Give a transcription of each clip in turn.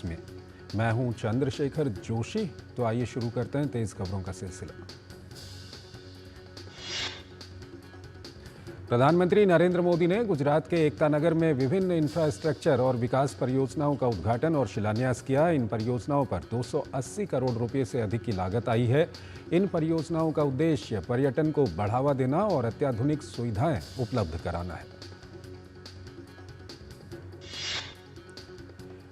में मैं हूं चंद्रशेखर जोशी। तो आइए शुरू करते हैं तेज खबरों का सिलसिला। प्रधानमंत्री नरेंद्र मोदी ने गुजरात के एकता नगर में विभिन्न इंफ्रास्ट्रक्चर और विकास परियोजनाओं का उद्घाटन और शिलान्यास किया। इन परियोजनाओं पर 280 करोड़ रुपए से अधिक की लागत आई है। इन परियोजनाओं का उद्देश्य पर्यटन को बढ़ावा देना और अत्याधुनिक सुविधाएं उपलब्ध कराना है।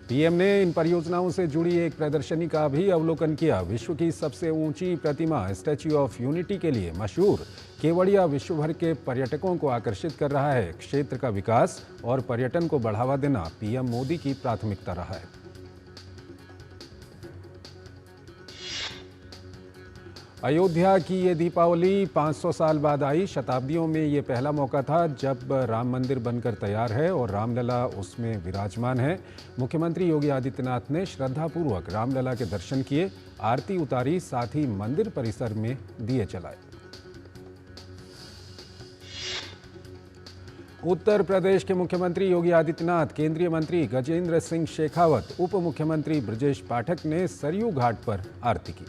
पीएम ने इन परियोजनाओं से जुड़ी एक प्रदर्शनी का भी अवलोकन किया। विश्व की सबसे ऊंची प्रतिमा स्टैच्यू ऑफ यूनिटी के लिए मशहूर केवड़िया विश्व भर के पर्यटकों को आकर्षित कर रहा है। क्षेत्र का विकास और पर्यटन को बढ़ावा देना पीएम मोदी की प्राथमिकता रहा है। अयोध्या की ये दीपावली 500 साल बाद आई। शताब्दियों में ये पहला मौका था जब राम मंदिर बनकर तैयार है और रामलला उसमें विराजमान है। मुख्यमंत्री योगी आदित्यनाथ ने श्रद्धापूर्वक रामलला के दर्शन किए, आरती उतारी, साथ ही मंदिर परिसर में दिए जलाए। उत्तर प्रदेश के मुख्यमंत्री योगी आदित्यनाथ, केंद्रीय मंत्री गजेंद्र सिंह शेखावत, उप मुख्यमंत्री ब्रजेश पाठक ने सरयू घाट पर आरती की।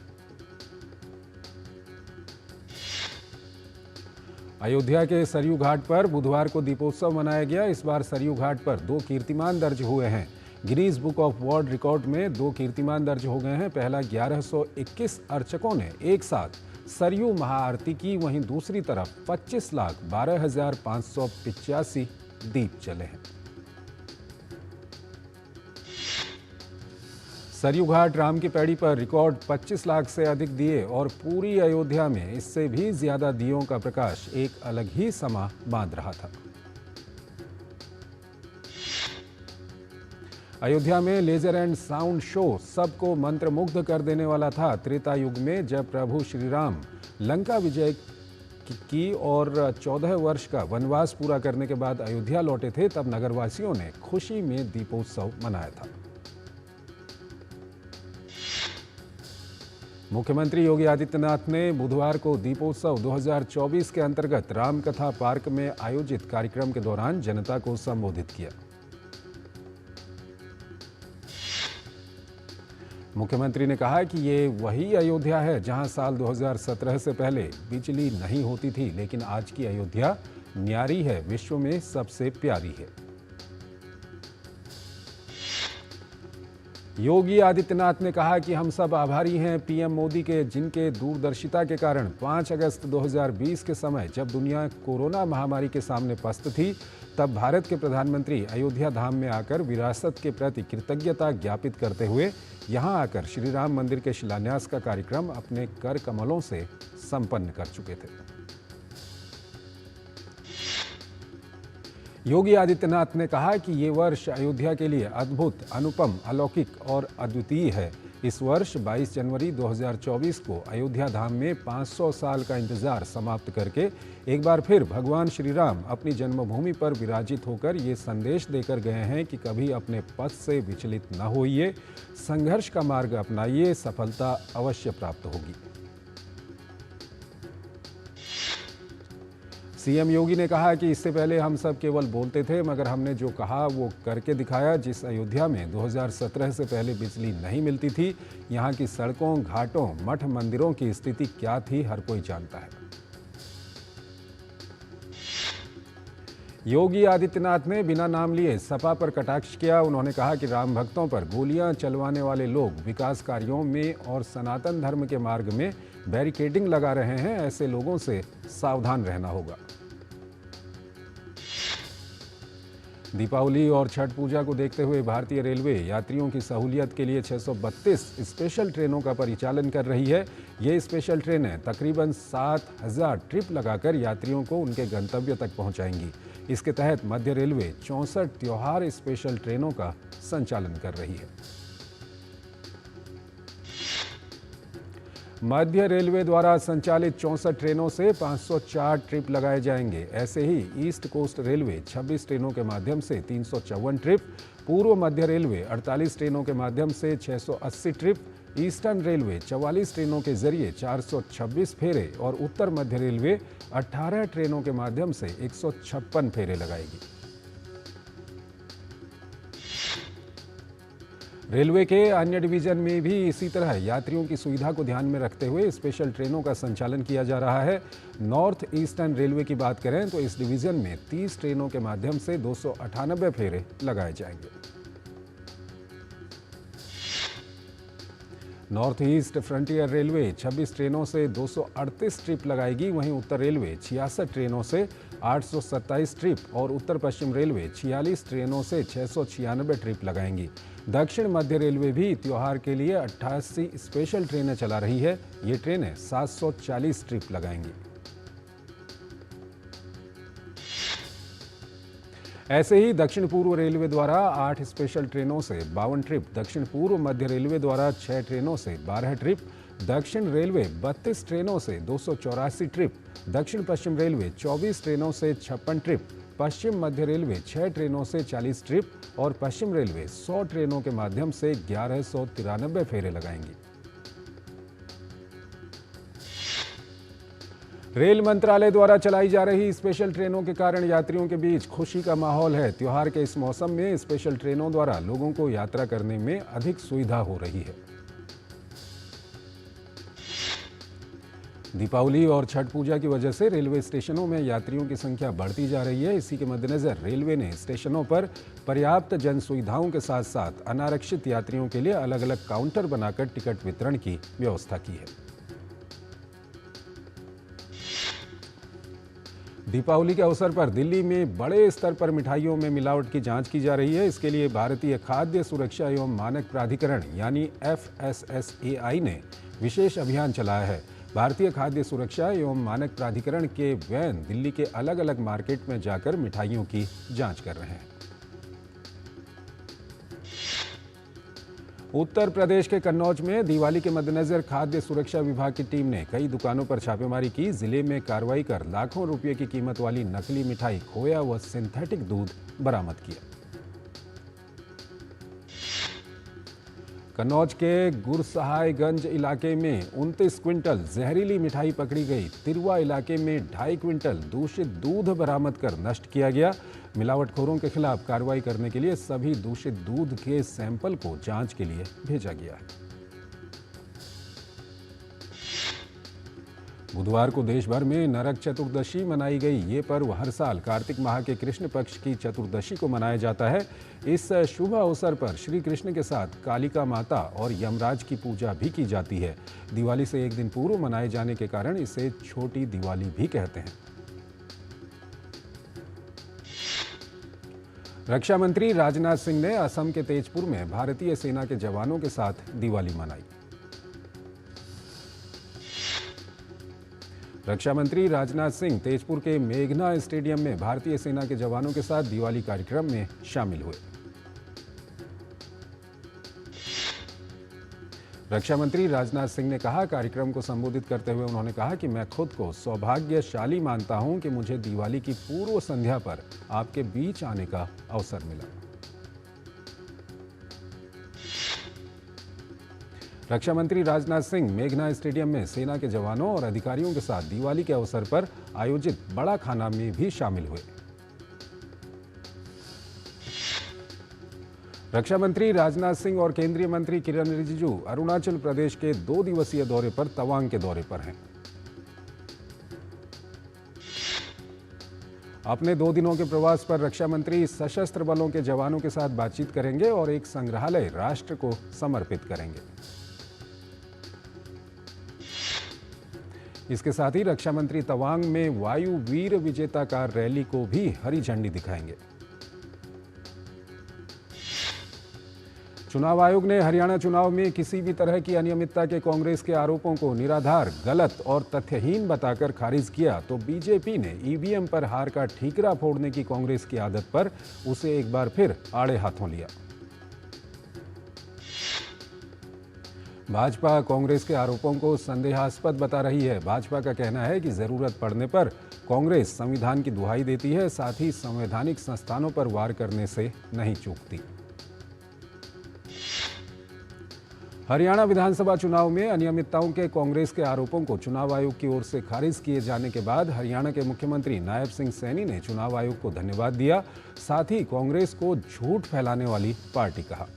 अयोध्या के सरयू घाट पर बुधवार को दीपोत्सव मनाया गया। इस बार सरयू घाट पर 2 कीर्तिमान दर्ज हुए हैं। Guinness book of world record में 2 कीर्तिमान दर्ज हो गए हैं। पहला 1121 अर्चकों ने एक साथ सरयू महाआरती की, वहीं दूसरी तरफ 25,12,585 दीप जले हैं। सरयू घाट राम की पैड़ी पर रिकॉर्ड 25 लाख से अधिक दिए और पूरी अयोध्या में इससे भी ज्यादा दियों का प्रकाश एक अलग ही समा बांध रहा था। अयोध्या में लेजर एंड साउंड शो सबको मंत्रमुग्ध कर देने वाला था। त्रेता युग में जब प्रभु श्री राम लंका विजय की और 14 वर्ष का वनवास पूरा करने के बाद अयोध्या लौटे थे, तब नगरवासियों ने खुशी में दीपोत्सव मनाया था। मुख्यमंत्री योगी आदित्यनाथ ने बुधवार को दीपोत्सव 2024 के अंतर्गत रामकथा पार्क में आयोजित कार्यक्रम के दौरान जनता को संबोधित किया। मुख्यमंत्री ने कहा कि ये वही अयोध्या है जहां साल 2017 से पहले बिजली नहीं होती थी, लेकिन आज की अयोध्या न्यारी है, विश्व में सबसे प्यारी है। योगी आदित्यनाथ ने कहा कि हम सब आभारी हैं पीएम मोदी के, जिनके दूरदर्शिता के कारण 5 अगस्त 2020 के समय जब दुनिया कोरोना महामारी के सामने पस्त थी, तब भारत के प्रधानमंत्री अयोध्या धाम में आकर विरासत के प्रति कृतज्ञता ज्ञापित करते हुए यहां आकर श्री राम मंदिर के शिलान्यास का कार्यक्रम अपने कर कमलों से संपन्न कर चुके थे। योगी आदित्यनाथ ने कहा कि ये वर्ष अयोध्या के लिए अद्भुत, अनुपम, अलौकिक और अद्वितीय है। इस वर्ष 22 जनवरी 2024 को अयोध्या धाम में 500 साल का इंतजार समाप्त करके एक बार फिर भगवान श्री राम अपनी जन्मभूमि पर विराजित होकर ये संदेश देकर गए हैं कि कभी अपने पथ से विचलित न होइए, संघर्ष का मार्ग अपनाइए, सफलता अवश्य प्राप्त होगी। सीएम योगी ने कहा कि इससे पहले हम सब केवल बोलते थे, मगर हमने जो कहा वो करके दिखाया। जिस अयोध्या में 2017 से पहले बिजली नहीं मिलती थी, यहाँ की सड़कों, घाटों, मठ मंदिरों की स्थिति क्या थी, हर कोई जानता है। योगी आदित्यनाथ ने बिना नाम लिए सपा पर कटाक्ष किया। उन्होंने कहा कि राम भक्तों पर गोलियां चलवाने वाले लोग विकास कार्यों में और सनातन धर्म के मार्ग में बैरिकेडिंग लगा रहे हैं। ऐसे लोगों से सावधान रहना होगा। दीपावली और छठ पूजा को देखते हुए भारतीय रेलवे यात्रियों की सहूलियत के लिए 632 स्पेशल ट्रेनों का परिचालन कर रही है। ये स्पेशल ट्रेनें तकरीबन 7,000 ट्रिप लगाकर यात्रियों को उनके गंतव्य तक पहुंचाएंगी। इसके तहत मध्य रेलवे 64 त्योहार स्पेशल ट्रेनों का संचालन कर रही है। मध्य रेलवे द्वारा संचालित 64 ट्रेनों से 504 ट्रिप लगाए जाएंगे। ऐसे ही ईस्ट कोस्ट रेलवे 26 ट्रेनों के माध्यम से 354 ट्रिप, पूर्व मध्य रेलवे 48 ट्रेनों के माध्यम से 680 ट्रिप, ईस्टर्न रेलवे 44 ट्रेनों के जरिए 426 फेरे और उत्तर मध्य रेलवे 18 ट्रेनों के माध्यम से 156 फेरे लगाएगी। रेलवे के अन्य डिवीजन में भी इसी तरह यात्रियों की सुविधा को ध्यान में रखते हुए स्पेशल ट्रेनों का संचालन किया जा रहा है। नॉर्थ ईस्टर्न रेलवे की बात करें तो इस डिवीजन में 30 ट्रेनों के माध्यम से 298 फेरे लगाए जाएंगे। नॉर्थ ईस्ट फ्रंटियर रेलवे 26 ट्रेनों से 238 ट्रिप लगाएगी, वहीं उत्तर रेलवे 66 ट्रेनों से 827 ट्रिप और उत्तर पश्चिम रेलवे 46 ट्रेनों से 696 ट्रिप लगाएंगी। दक्षिण मध्य रेलवे भी त्योहार के लिए 88 स्पेशल ट्रेनें चला रही है। ये ट्रेनें 740 ट्रिप लगाएंगी। ऐसे ही दक्षिण पूर्व रेलवे द्वारा 8 स्पेशल ट्रेनों से 52 ट्रिप, दक्षिण पूर्व मध्य रेलवे द्वारा 6 ट्रेनों से 12 ट्रिप, दक्षिण रेलवे 32 ट्रेनों से 284 ट्रिप, दक्षिण पश्चिम रेलवे 24 ट्रेनों से 56 ट्रिप, पश्चिम मध्य रेलवे 6 ट्रेनों से 40 ट्रिप और पश्चिम रेलवे 100 ट्रेनों के माध्यम से 1193 फेरे लगाएंगी। रेल मंत्रालय द्वारा चलाई जा रही स्पेशल ट्रेनों के कारण यात्रियों के बीच खुशी का माहौल है। त्योहार के इस मौसम में स्पेशल ट्रेनों द्वारा लोगों को यात्रा करने में अधिक सुविधा हो रही है। दीपावली और छठ पूजा की वजह से रेलवे स्टेशनों में यात्रियों की संख्या बढ़ती जा रही है। इसी के मद्देनजर रेलवे ने स्टेशनों पर पर्याप्त जन सुविधाओं के साथ साथ अनारक्षित यात्रियों के लिए अलग अलग काउंटर बनाकर टिकट वितरण की व्यवस्था की है। दीपावली के अवसर पर दिल्ली में बड़े स्तर पर मिठाइयों में मिलावट की जांच की जा रही है। इसके लिए भारतीय खाद्य सुरक्षा एवं मानक प्राधिकरण यानी FSSAI ने विशेष अभियान चलाया है। भारतीय खाद्य सुरक्षा एवं मानक प्राधिकरण के वैन दिल्ली के अलग अलग मार्केट में जाकर मिठाइयों की जांच कर रहे हैं। उत्तर प्रदेश के कन्नौज में दिवाली के मद्देनजर खाद्य सुरक्षा विभाग की टीम ने कई दुकानों पर छापेमारी की। जिले में कार्रवाई कर लाखों रुपए की कीमत वाली नकली मिठाई, खोया व सिंथेटिक दूध बरामद किया। कन्नौज के गुरसहायगंज इलाके में 29 क्विंटल जहरीली मिठाई पकड़ी गई। तिरवा इलाके में 2.5 क्विंटल दूषित दूध बरामद कर नष्ट किया गया। मिलावटखोरों के खिलाफ कार्रवाई करने के लिए सभी दूषित दूध के सैंपल को जांच के लिए भेजा गया है। बुधवार को देश भर में नरक चतुर्दशी मनाई गई। ये पर्व हर साल कार्तिक माह के कृष्ण पक्ष की चतुर्दशी को मनाया जाता है। इस शुभ अवसर पर श्री कृष्ण के साथ कालिका माता और यमराज की पूजा भी की जाती है। दिवाली से एक दिन पूर्व मनाए जाने के कारण इसे छोटी दिवाली भी कहते हैं। रक्षा मंत्री राजनाथ सिंह ने असम के तेजपुर में भारतीय सेना के जवानों के साथ दिवाली मनाई। रक्षा मंत्री राजनाथ सिंह तेजपुर के मेघना स्टेडियम में भारतीय सेना के जवानों के साथ दिवाली कार्यक्रम में शामिल हुए। रक्षा मंत्री राजनाथ सिंह ने कहा, कार्यक्रम को संबोधित करते हुए उन्होंने कहा कि मैं खुद को सौभाग्यशाली मानता हूं कि मुझे दिवाली की पूर्व संध्या पर आपके बीच आने का अवसर मिला। रक्षा मंत्री राजनाथ सिंह मेघना स्टेडियम में सेना के जवानों और अधिकारियों के साथ दिवाली के अवसर पर आयोजित बड़ा खाना में भी शामिल हुए। रक्षा मंत्री राजनाथ सिंह और केंद्रीय मंत्री किरण रिजिजू अरुणाचल प्रदेश के 2 दिवसीय दौरे पर तवांग के दौरे पर हैं। अपने 2 दिनों के प्रवास पर रक्षा मंत्री सशस्त्र बलों के जवानों के साथ बातचीत करेंगे और एक संग्रहालय राष्ट्र को समर्पित करेंगे। इसके साथ ही रक्षा मंत्री तवांग में वायु वीर विजेता कार रैली को भी हरी झंडी दिखाएंगे। चुनाव आयोग ने हरियाणा चुनाव में किसी भी तरह की अनियमितता के कांग्रेस के आरोपों को निराधार, गलत और तथ्यहीन बताकर खारिज किया तो बीजेपी ने ईवीएम पर हार का ठीकरा फोड़ने की कांग्रेस की आदत पर उसे एक बार फिर आड़े हाथों लिया। भाजपा कांग्रेस के आरोपों को संदेहास्पद बता रही है। भाजपा का कहना है कि जरूरत पड़ने पर कांग्रेस संविधान की दुहाई देती है, साथ ही संवैधानिक संस्थानों पर वार करने से नहीं चूकती। हरियाणा विधानसभा चुनाव में अनियमितताओं के कांग्रेस के आरोपों को चुनाव आयोग की ओर से खारिज किए जाने के बाद हरियाणा के मुख्यमंत्री नायब सिंह सैनी ने चुनाव आयोग को धन्यवाद दिया, साथ ही कांग्रेस को झूठ फैलाने वाली पार्टी कहा।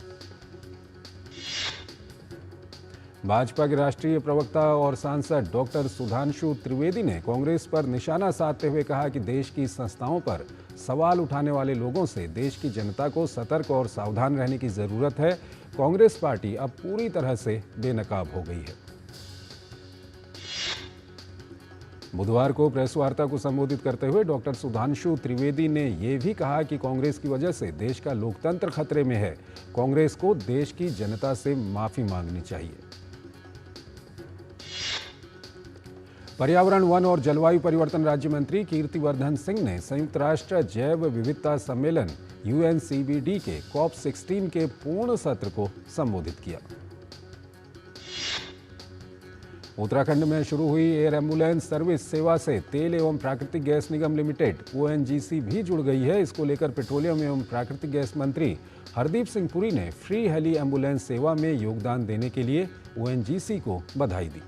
भाजपा के राष्ट्रीय प्रवक्ता और सांसद डॉक्टर सुधांशु त्रिवेदी ने कांग्रेस पर निशाना साधते हुए कहा कि देश की संस्थाओं पर सवाल उठाने वाले लोगों से देश की जनता को सतर्क और सावधान रहने की जरूरत है। कांग्रेस पार्टी अब पूरी तरह से बेनकाब हो गई है। बुधवार को प्रेस वार्ता को संबोधित करते हुए डॉक्टर सुधांशु त्रिवेदी ने यह भी कहा कि कांग्रेस की वजह से देश का लोकतंत्र खतरे में है। कांग्रेस को देश की जनता से माफी मांगनी चाहिए। पर्यावरण, वन और जलवायु परिवर्तन राज्य मंत्री कीर्तिवर्धन सिंह ने संयुक्त राष्ट्र जैव विविधता सम्मेलन UNCBD के COP16 के पूर्ण सत्र को संबोधित किया। उत्तराखंड में शुरू हुई एयर एम्बुलेंस सर्विस सेवा से तेल एवं प्राकृतिक गैस निगम लिमिटेड ONGC भी जुड़ गई है। इसको लेकर पेट्रोलियम एवं प्राकृतिक गैस मंत्री हरदीप सिंह पुरी ने फ्री हेली एम्बुलेंस सेवा में योगदान देने के लिए ONGC को बधाई दी।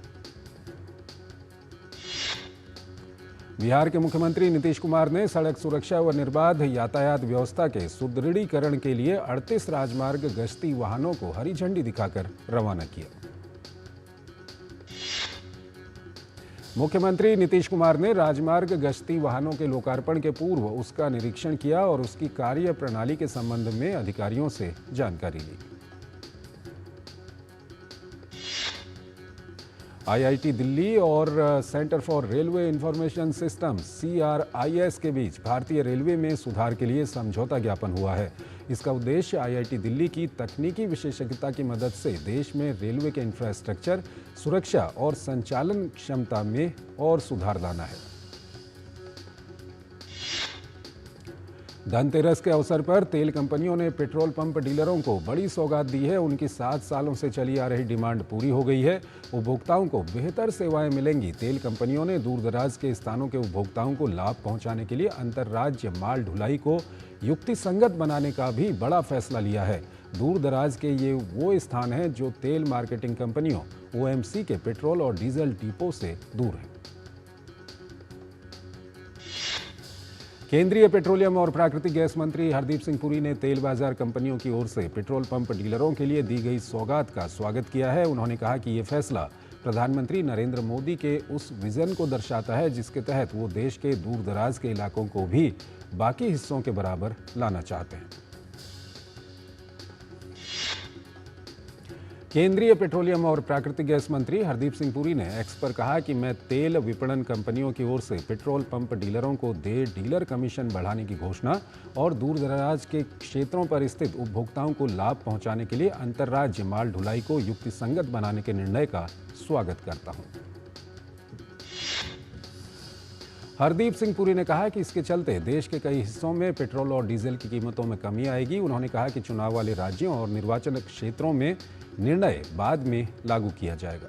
बिहार के मुख्यमंत्री नीतीश कुमार ने सड़क सुरक्षा व निर्बाध यातायात व्यवस्था के सुदृढ़ीकरण के लिए 38 राजमार्ग गश्ती वाहनों को हरी झंडी दिखाकर रवाना किया। मुख्यमंत्री नीतीश कुमार ने राजमार्ग गश्ती वाहनों के लोकार्पण के पूर्व उसका निरीक्षण किया और उसकी कार्य प्रणाली के संबंध में अधिकारियों से जानकारी ली। IIT दिल्ली और centre for railway information system CRIS के बीच भारतीय रेलवे में सुधार के लिए समझौता ज्ञापन हुआ है। इसका उद्देश्य IIT दिल्ली की तकनीकी विशेषज्ञता की मदद से देश में रेलवे के इंफ्रास्ट्रक्चर, सुरक्षा और संचालन क्षमता में और सुधार लाना है। धनतेरस के अवसर पर तेल कंपनियों ने पेट्रोल पंप डीलरों को बड़ी सौगात दी है। उनकी 7 सालों से चली आ रही डिमांड पूरी हो गई है। उपभोक्ताओं को बेहतर सेवाएं मिलेंगी। तेल कंपनियों ने दूरदराज के स्थानों के उपभोक्ताओं को लाभ पहुंचाने के लिए अंतर्राज्य माल ढुलाई को युक्तिसंगत बनाने का भी बड़ा फैसला लिया है। दूरदराज के ये वो स्थान हैं जो तेल मार्केटिंग कंपनियों OMC के पेट्रोल और डीजल डिपो से दूर हैं। केंद्रीय पेट्रोलियम और प्राकृतिक गैस मंत्री हरदीप सिंह पुरी ने तेल बाजार कंपनियों की ओर से पेट्रोल पंप डीलरों के लिए दी गई सौगात का स्वागत किया है। उन्होंने कहा कि ये फैसला प्रधानमंत्री नरेंद्र मोदी के उस विजन को दर्शाता है जिसके तहत वो देश के दूरदराज के इलाकों को भी बाकी हिस्सों के बराबर लाना चाहते हैं। केंद्रीय पेट्रोलियम और प्राकृतिक गैस मंत्री हरदीप सिंह पुरी ने एक्स पर कहा कि मैं तेल विपणन कंपनियों की ओर से पेट्रोल पंप डीलरों को डीलर कमीशन बढ़ाने की घोषणा और दूरदराज के क्षेत्रों पर स्थित उपभोक्ताओं को लाभ पहुंचाने के लिए अंतर्राज्य माल ढुलाई को युक्तिसंगत बनाने के निर्णय का स्वागत करता हूं। हरदीप सिंह पुरी ने कहा कि इसके चलते देश के कई हिस्सों में पेट्रोल और डीजल की कीमतों में कमी आएगी। उन्होंने कहा कि चुनाव वाले राज्यों और निर्वाचन क्षेत्रों में निर्णय बाद में लागू किया जाएगा।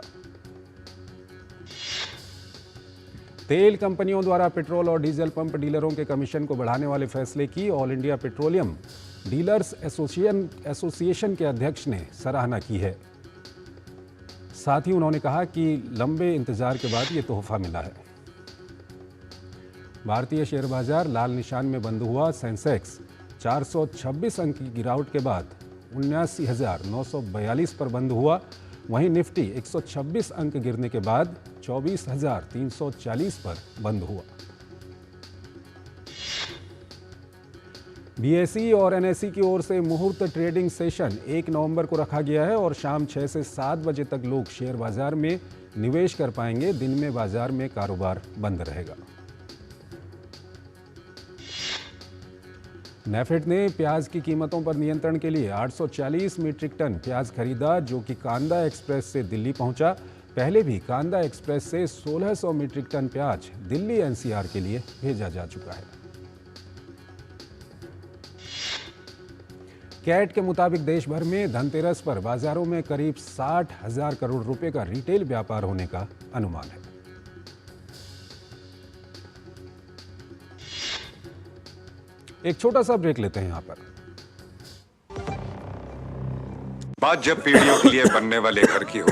तेल कंपनियों द्वारा पेट्रोल और डीजल पंप डीलरों के कमीशन को बढ़ाने वाले फैसले की all India petroleum dealers association के अध्यक्ष ने सराहना की है। साथ ही उन्होंने कहा कि लंबे इंतजार के बाद ये तोहफा मिला है। भारतीय शेयर बाजार लाल निशान में बंद हुआ। सेंसेक्स 426 अंक की गिरावट के बाद 79,942 पर बंद हुआ। वहीं निफ्टी 126 अंक गिरने के बाद 24,340 पर बंद हुआ। BSE और NSE की ओर से मुहूर्त ट्रेडिंग सेशन 1 नवंबर को रखा गया है और शाम 6 से 7 बजे तक लोग शेयर बाजार में निवेश कर पाएंगे। दिन में बाजार में कारोबार बंद रहेगा। नेफेड ने प्याज की कीमतों पर नियंत्रण के लिए 840 मीट्रिक टन प्याज खरीदा, जो कि कांदा एक्सप्रेस से दिल्ली पहुंचा। पहले भी कांदा एक्सप्रेस से 1600 मीट्रिक टन प्याज दिल्ली NCR के लिए भेजा जा चुका है। कैट के मुताबिक देश भर में धनतेरस पर बाजारों में करीब 60,000 करोड़ रुपए का रिटेल व्यापार होने का अनुमान है। एक छोटा सा ब्रेक लेते हैं यहाँ पर। बात जब पीढ़ियों के लिए बनने वाले घर की हो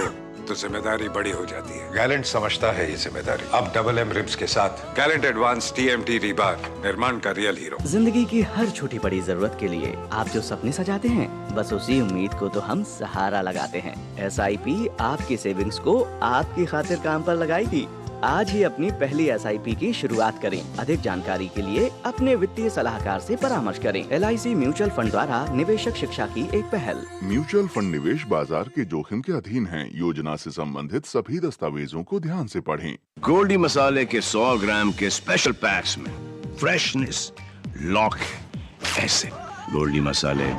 तो जिम्मेदारी बड़ी हो जाती है। गैलेंट समझता है ये जिम्मेदारी। अब डबल एम रिब्स के साथ गैलेंट एडवांस TMT रीबार, निर्माण का रियल हीरो। जिंदगी की हर छोटी बड़ी जरूरत के लिए आप जो सपने सजाते हैं, बस उसी उम्मीद को तो हम सहारा लगाते हैं। SIP आपकी सेविंग्स को आपकी खातिर काम पर लगाएगी। आज ही अपनी पहली SIP की शुरुआत करें। अधिक जानकारी के लिए अपने वित्तीय सलाहकार से परामर्श करें। LIC म्यूचुअल फंड द्वारा निवेशक शिक्षा की एक पहल। म्यूचुअल फंड निवेश बाजार के जोखिम के अधीन है। योजना से संबंधित सभी दस्तावेजों को ध्यान से पढ़ें। गोल्डी मसाले के 100 ग्राम के स्पेशल पैक्स में फ्रेशनेस लॉक है। ऐसे गोल्डी मसाले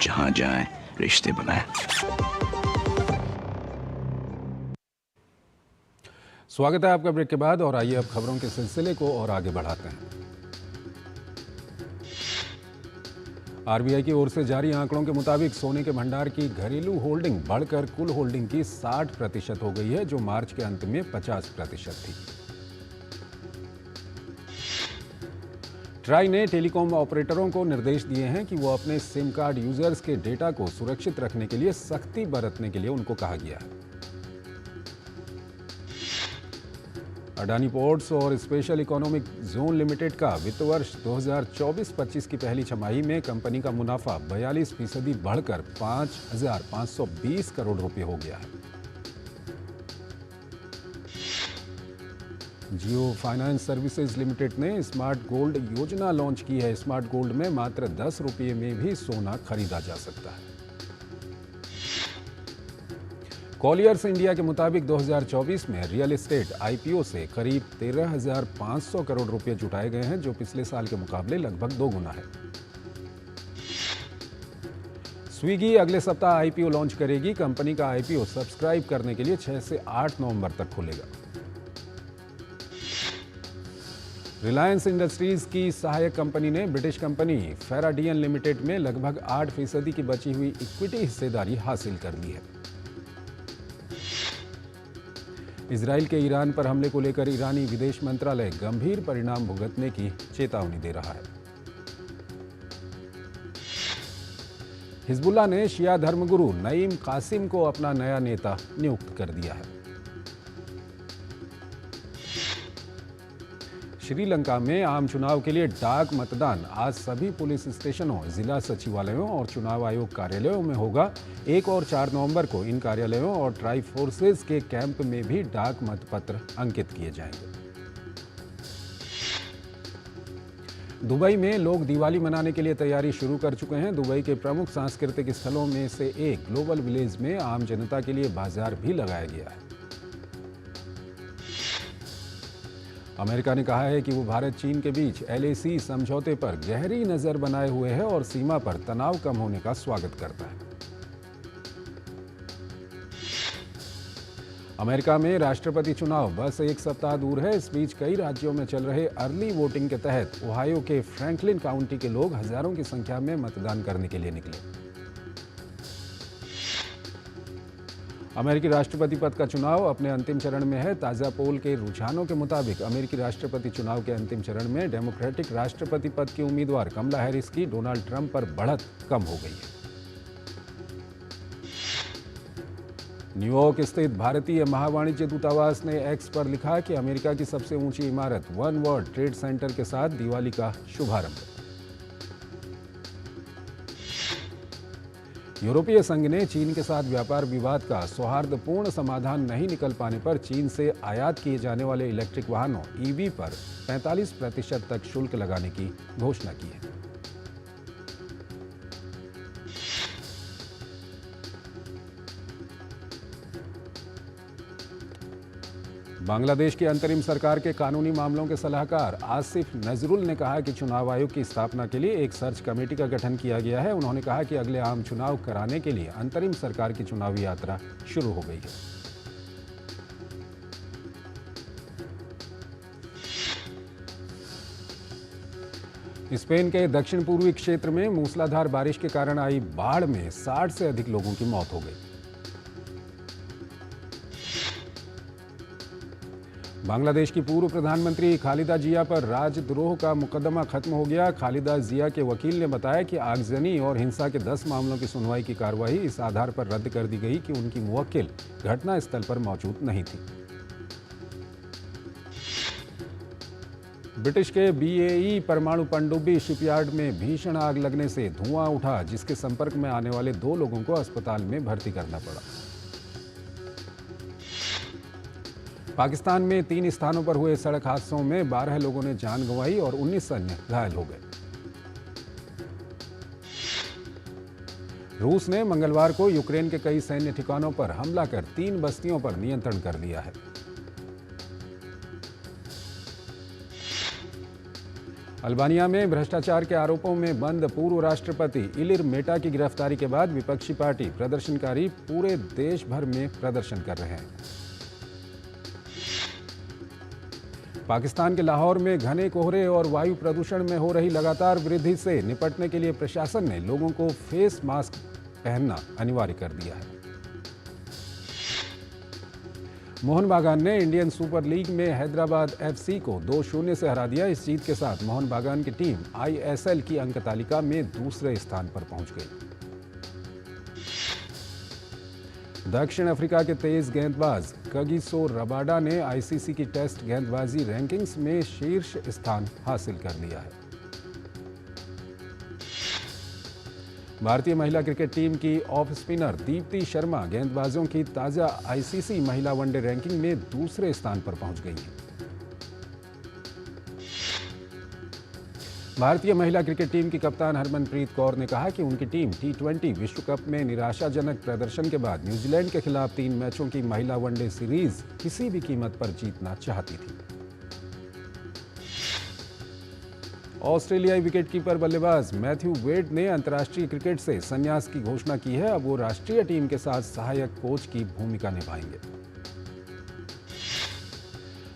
जहां जाएं रिश्ते बनाएं। स्वागत है आपका ब्रेक के बाद और आइए अब खबरों के सिलसिले को और आगे बढ़ाते हैं। RBI की ओर से जारी आंकड़ों के मुताबिक सोने के भंडार की घरेलू होल्डिंग बढ़कर कुल होल्डिंग की 60% हो गई है, जो मार्च के अंत में 50% थी। ट्राई ने टेलीकॉम ऑपरेटरों को निर्देश दिए हैं कि वो अपने सिम कार्ड यूजर्स के डेटा को सुरक्षित रखने के लिए सख्ती बरतने के लिए उनको कहा गया है। अडानी पोर्ट्स और स्पेशल इकोनॉमिक जोन लिमिटेड का वित्त वर्ष 2024-25 की पहली छमाही में कंपनी का मुनाफा 42% बढ़कर 5,520 करोड़ रुपए हो गया है। जियो फाइनेंस सर्विसेज लिमिटेड ने स्मार्ट गोल्ड योजना लॉन्च की है। स्मार्ट गोल्ड में मात्र 10 रुपये में भी सोना खरीदा जा सकता है। कॉलियर्स इंडिया के मुताबिक 2024 में रियल एस्टेट IPO से करीब 13,500 करोड़ रुपए जुटाए गए हैं, जो पिछले साल के मुकाबले लगभग 2 गुना है। स्विगी अगले सप्ताह IPO लॉन्च करेगी। कंपनी का IPO सब्सक्राइब करने के लिए 6 से 8 नवंबर तक खुलेगा। रिलायंस इंडस्ट्रीज की सहायक कंपनी ने ब्रिटिश कंपनी फेराडियन लिमिटेड में लगभग 8% की बची हुई इक्विटी हिस्सेदारी हासिल कर ली है। इजराइल के ईरान पर हमले को लेकर ईरानी विदेश मंत्रालय गंभीर परिणाम भुगतने की चेतावनी दे रहा है। हिजबुल्लाह ने शिया धर्मगुरु नईम कासिम को अपना नया नेता नियुक्त कर दिया है। श्रीलंका में आम चुनाव के लिए डाक मतदान आज सभी पुलिस स्टेशनों, जिला सचिवालयों और चुनाव आयोग कार्यालयों में होगा। 1 और 4 नवंबर को इन कार्यालयों और ट्राई फोर्सेज के कैंप में भी डाक मतपत्र अंकित किए जाएंगे। दुबई में लोग दिवाली मनाने के लिए तैयारी शुरू कर चुके हैं। दुबई के प्रमुख सांस्कृतिक स्थलों में से एक ग्लोबल विलेज में आम जनता के लिए बाजार भी लगाया गया है। अमेरिका ने कहा है कि वो भारत चीन के बीच LAC समझौते पर गहरी नजर बनाए हुए है और सीमा पर तनाव कम होने का स्वागत करता है। अमेरिका में राष्ट्रपति चुनाव बस 1 सप्ताह दूर है। इस बीच कई राज्यों में चल रहे अर्ली वोटिंग के तहत ओहायो के फ्रैंकलिन काउंटी के लोग हजारों की संख्या में मतदान करने के लिए निकले। अमेरिकी राष्ट्रपति पद का चुनाव अपने अंतिम चरण में है। ताज़ा पोल के रुझानों के मुताबिक अमेरिकी राष्ट्रपति चुनाव के अंतिम चरण में डेमोक्रेटिक राष्ट्रपति पद की उम्मीदवार कमला हैरिस की डोनाल्ड ट्रंप पर बढ़त कम हो गई है। न्यूयॉर्क स्थित भारतीय महावाणिज्य दूतावास ने X पर लिखा कि अमेरिका की सबसे ऊंची इमारत वन वर्ल्ड ट्रेड सेंटर के साथ दिवाली का शुभारंभ। यूरोपीय संघ ने चीन के साथ व्यापार विवाद का सौहार्दपूर्ण समाधान नहीं निकल पाने पर चीन से आयात किए जाने वाले इलेक्ट्रिक वाहनों EV पर 45% तक शुल्क लगाने की घोषणा की है। बांग्लादेश की अंतरिम सरकार के कानूनी मामलों के सलाहकार आसिफ नजरुल ने कहा कि चुनाव आयोग की स्थापना के लिए एक सर्च कमेटी का गठन किया गया है। उन्होंने कहा कि अगले आम चुनाव कराने के लिए अंतरिम सरकार की चुनावी यात्रा शुरू हो गई है। स्पेन के दक्षिण पूर्वी क्षेत्र में मूसलाधार बारिश के कारण आई बाढ़ में 60 से अधिक लोगों की मौत हो गई। बांग्लादेश की पूर्व प्रधानमंत्री खालिदा जिया पर राजद्रोह का मुकदमा खत्म हो गया। खालिदा जिया के वकील ने बताया कि आगजनी और हिंसा के 10 मामलों की सुनवाई की कार्रवाई इस आधार पर रद्द कर दी गई कि उनकी मुवक्किल घटनास्थल पर मौजूद नहीं थी। ब्रिटिश के बीएई परमाणु पनडुब्बी शिपयार्ड में भीषण आग लगने से धुआं उठा, जिसके संपर्क में आने वाले 2 लोगों को अस्पताल में भर्ती करना पड़ा। पाकिस्तान में 3 स्थानों पर हुए सड़क हादसों में 12 लोगों ने जान गंवाई और 19 अन्य घायल हो गए। रूस ने मंगलवार को यूक्रेन के कई सैन्य ठिकानों पर हमला कर 3 बस्तियों पर नियंत्रण कर लिया है। अल्बानिया में भ्रष्टाचार के आरोपों में बंद पूर्व राष्ट्रपति इलिर मेटा की गिरफ्तारी के बाद विपक्षी पार्टी प्रदर्शनकारी पूरे देश भर में प्रदर्शन कर रहे हैं। पाकिस्तान के लाहौर में घने कोहरे और वायु प्रदूषण में हो रही लगातार वृद्धि से निपटने के लिए प्रशासन ने लोगों को फेस मास्क पहनना अनिवार्य कर दिया है। मोहन बागान ने इंडियन सुपर लीग में हैदराबाद एफसी को 2-0 से हरा दिया। इस जीत के साथ मोहन बागान की टीम आईएसएल की अंक तालिका में दूसरे स्थान पर पहुंच गई। दक्षिण अफ्रीका के तेज गेंदबाज कगिसो रबाडा ने आईसीसी की टेस्ट गेंदबाजी रैंकिंग्स में शीर्ष स्थान हासिल कर लिया है। भारतीय महिला क्रिकेट टीम की ऑफ स्पिनर दीप्ति शर्मा गेंदबाजों की ताजा आईसीसी महिला वनडे रैंकिंग में दूसरे स्थान पर पहुंच गई है। भारतीय महिला क्रिकेट टीम की कप्तान हरमनप्रीत कौर ने कहा कि उनकी टीम T20 विश्व कप में निराशाजनक प्रदर्शन के बाद न्यूजीलैंड के खिलाफ 3 मैचों की महिला वनडे सीरीज किसी भी कीमत पर जीतना चाहती थी। ऑस्ट्रेलियाई विकेटकीपर बल्लेबाज मैथ्यू वेड ने अंतर्राष्ट्रीय क्रिकेट से संन्यास की घोषणा की है। अब वो राष्ट्रीय टीम के साथ सहायक कोच की भूमिका निभाएंगे।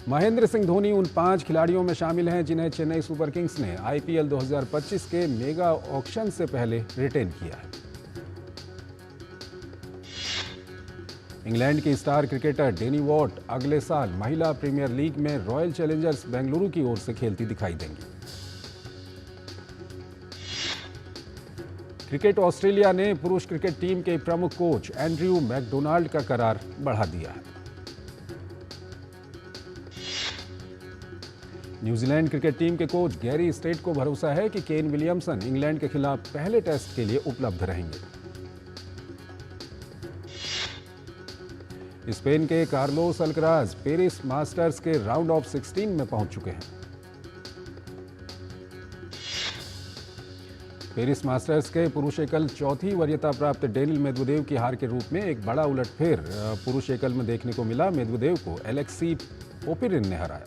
महेंद्र सिंह धोनी उन 5 खिलाड़ियों में शामिल हैं जिन्हें चेन्नई सुपर किंग्स ने आईपीएल 2025 के मेगा ऑक्शन से पहले रिटेन किया है। इंग्लैंड की स्टार क्रिकेटर डेनी वॉट अगले साल महिला प्रीमियर लीग में रॉयल चैलेंजर्स बेंगलुरु की ओर से खेलती दिखाई देंगी। क्रिकेट ऑस्ट्रेलिया ने पुरुष क्रिकेट टीम के प्रमुख कोच एंड्रयू मैकडोनाल्ड का करार बढ़ा दिया है। न्यूजीलैंड क्रिकेट टीम के कोच गैरी स्टेट को भरोसा है कि केन विलियमसन इंग्लैंड के खिलाफ पहले टेस्ट के लिए उपलब्ध रहेंगे। स्पेन के कार्लोस अल्कराज पेरिस मास्टर्स के राउंड ऑफ 16 में पहुंच चुके हैं। पेरिस मास्टर्स के पुरुष एकल चौथी वरीयता प्राप्त डेनिल मेदवेदेव की हार के रूप में एक बड़ा उलटफेर पुरुष एकल में देखने को मिला। मेदवेदेव को एलेक्सी पोपिरिन ने हराया।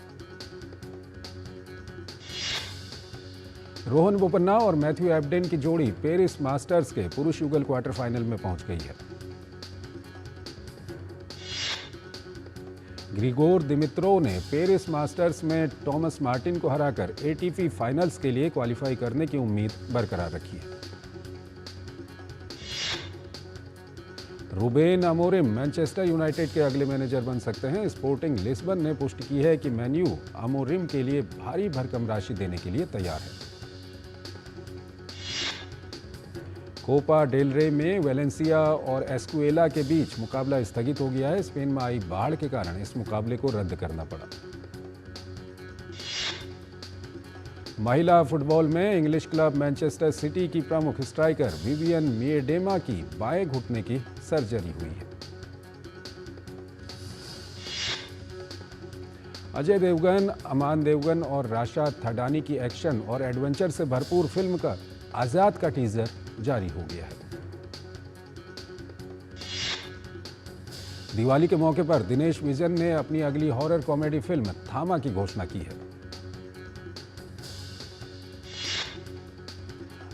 रोहन बोपन्ना और मैथ्यू एब्डेन की जोड़ी पेरिस मास्टर्स के पुरुष युगल क्वार्टर फाइनल में पहुंच गई है। ग्रिगोर दिमित्रोव ने पेरिस मास्टर्स में टॉमस मार्टिन को हराकर एटीपी फाइनल्स के लिए क्वालिफाई करने की उम्मीद बरकरार रखी है। रूबेन अमोरिम मैनचेस्टर यूनाइटेड के अगले मैनेजर बन सकते हैं। स्पोर्टिंग लिस्बन ने पुष्टि की है कि मैन्यू अमोरिम के लिए भारी भरकम राशि देने के लिए तैयार है। कोपा डेल रे में वेलेंसिया और एस्कुएला के बीच मुकाबला स्थगित हो गया है। स्पेन में आई बाढ़ के कारण इस मुकाबले को रद्द करना पड़ा। महिला फुटबॉल में इंग्लिश क्लब मैनचेस्टर सिटी की प्रमुख स्ट्राइकर विवियन मिएडेमा की बाएं घुटने की सर्जरी हुई है। अजय देवगन, अमान देवगन और राशा थडानी की एक्शन और एडवेंचर से भरपूर फिल्म का आजाद का टीजर जारी हो गया है। दिवाली के मौके पर दिनेश विजन ने अपनी अगली हॉरर कॉमेडी फिल्म थामा की घोषणा की है।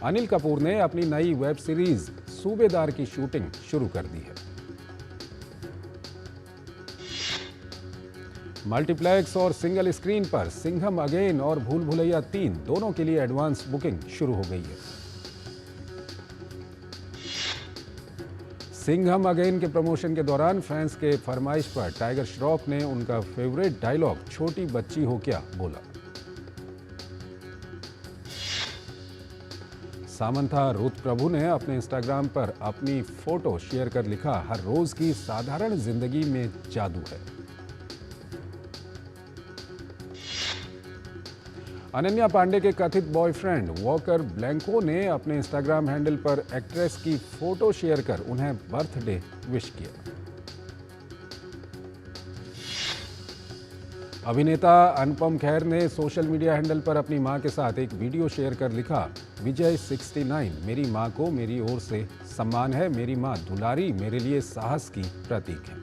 अनिल कपूर ने अपनी नई वेब सीरीज सूबेदार की शूटिंग शुरू कर दी है। मल्टीप्लेक्स और सिंगल स्क्रीन पर सिंघम अगेन और भूल भुलैया 3 दोनों के लिए एडवांस बुकिंग शुरू हो गई है। सिंघम अगेन के प्रमोशन के दौरान फैंस के फरमाइश पर टाइगर श्रॉफ ने उनका फेवरेट डायलॉग छोटी बच्ची हो क्या बोला। सामंथा रुत प्रभु ने अपने इंस्टाग्राम पर अपनी फोटो शेयर कर लिखा, हर रोज की साधारण जिंदगी में जादू है। अनन्या पांडे के कथित बॉयफ्रेंड वॉकर ब्लैंको ने अपने इंस्टाग्राम हैंडल पर एक्ट्रेस की फोटो शेयर कर उन्हें बर्थडे विश किया। अभिनेता अनुपम खेर ने सोशल मीडिया हैंडल पर अपनी मां के साथ एक वीडियो शेयर कर लिखा, विजय 69, मेरी मां को मेरी ओर से सम्मान है, मेरी मां दुलारी मेरे लिए साहस की प्रतीक है।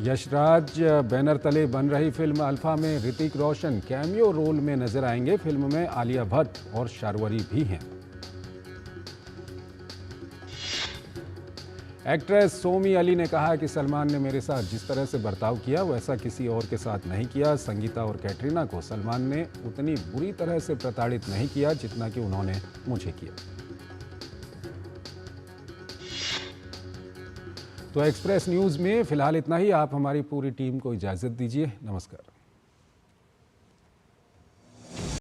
यशराज बैनर तले बन रही फिल्म अल्फा में ऋतिक रोशन कैमियो रोल में नजर आएंगे। फिल्म में आलिया भट्ट और शार्वरी भी हैं। एक्ट्रेस सोमी अली ने कहा कि सलमान ने मेरे साथ जिस तरह से बर्ताव किया वैसा किसी और के साथ नहीं किया। संगीता और कैटरीना को सलमान ने उतनी बुरी तरह से प्रताड़ित नहीं किया जितना कि उन्होंने मुझे किया। तो एक्सप्रेस न्यूज़ में फिलहाल इतना ही। आप हमारी पूरी टीम को इजाज़त दीजिए। नमस्कार।